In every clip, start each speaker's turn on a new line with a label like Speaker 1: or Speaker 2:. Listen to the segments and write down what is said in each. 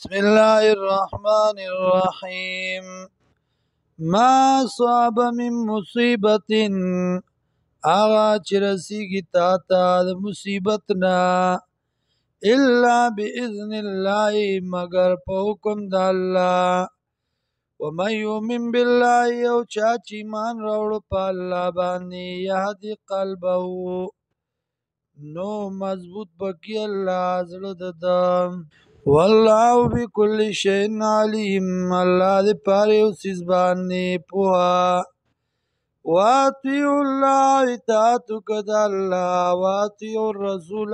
Speaker 1: بسم الله الرحمن الرحيم. ما صاب من مصیبت آغا چرسیگی تاتا د مصیبتنا الا باذن الله مگر په حکم د الله. ومن یؤمن بالله او چاچی ایمان راوړ په الله باندې یهدی قلبه نو مضبوط بکی الله زړه دده. والله بكل شيء عليم الله دې پاره او سیز باندې پوها. واطيعوا الله اطاعت کد الله واطيعوا الرسول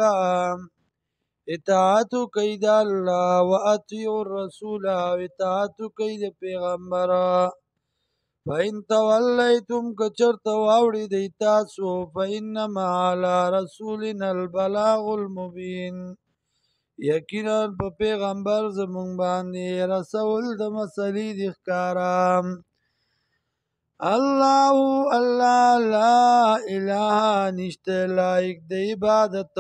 Speaker 1: اطاعت کید الله واطيعوا الرسول اطاعت کید پیغمبر. فإن توليتم کچرت واوړي دی تاسو فإنما على رسولنا البلاغ المبين یقینا په پیغمبر زمونږ باندې رسول د مسلې د ښکارا. الله لا اله نشته لایق د عبادت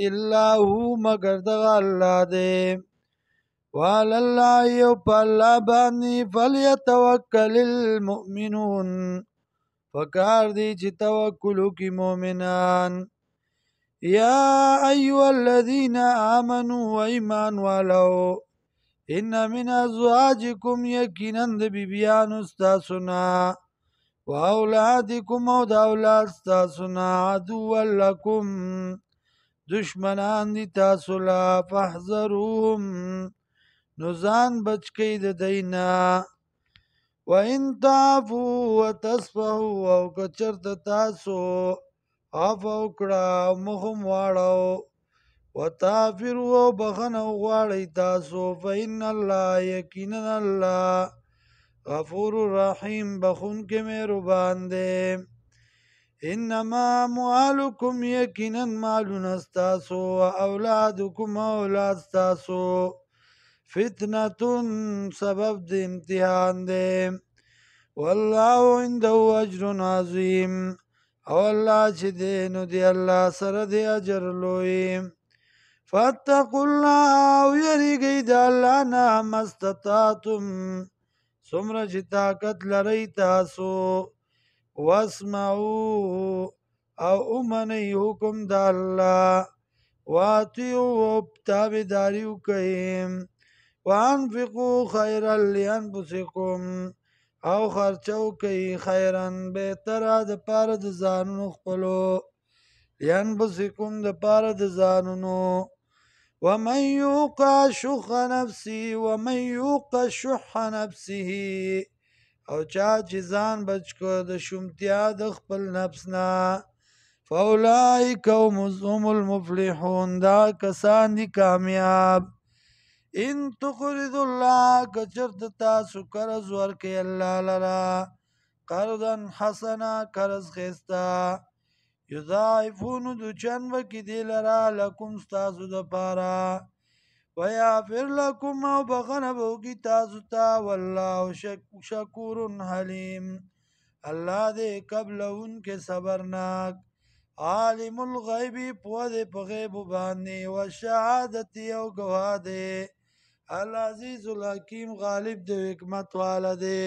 Speaker 1: الا هو مگر دغه الله دی. وعلى الله او په الله باندې فليتوکل المؤمنون فکار دی چې توکل وکړي مؤمنان. یا ایها الذین آمنوا ایمان والو ان من ازواجکم یقینا د بیبیانو استاسنا و اولادکم او د اولاد استاسنا عدوا لکم دشمنان دی تاسو لا فاحذروهم نو ځان بچ کئ د دینا. و ان تعفوا وتصفحوا او کچرت تاسو عفو وکړه مخم واړو وتغفروا او بخنه وغواړئ تاسو فإن الله یقینا الله غفور رحیم بخونکې مهربان دی. انما اموالکم یقینا مالونه ستاسو اولادکم اولاد ستاسو فتنة سبب د امتحان دی. والله عنده اجر عظیم او الله چې دی نو دی الله سره دی اجر لوی. فاتقوا الله او یریږئ د الله نه ما استطعتم څومره چې طاقت لرئ تاسو. واسمعوا او ومنئ حکم د الله واطیعوا او تابعداري وکئ. وانفقوا خیرا لانفسکم او خرچه وکئ خیرا بهتره د پاره د ځانونو خپلو لانفسکم د پاره د ځانونو. ومن یوق شح نفسه او چا چې ځان بچ کړ د شومتیا د خپل نفس نه فاولئک هم المفلحون دا کسان دي کامیاب. ان تقرضوا الله کچرت تاسو قرض ورکئ الله لرا قرضا حسنا قرض ښایسته یضاعفون دوچن وکي دی لرا لکم ستاسو دپاره ویغفر لکم او بخنه به وکړي تاسو ته والله شکور حلیم الله دې قبلونکې صبرناک. عالم الغیب پوه دی په غیبو باندې والشهادت او ګواه دی العزیز الحکیم غالب د حکمت والا دی.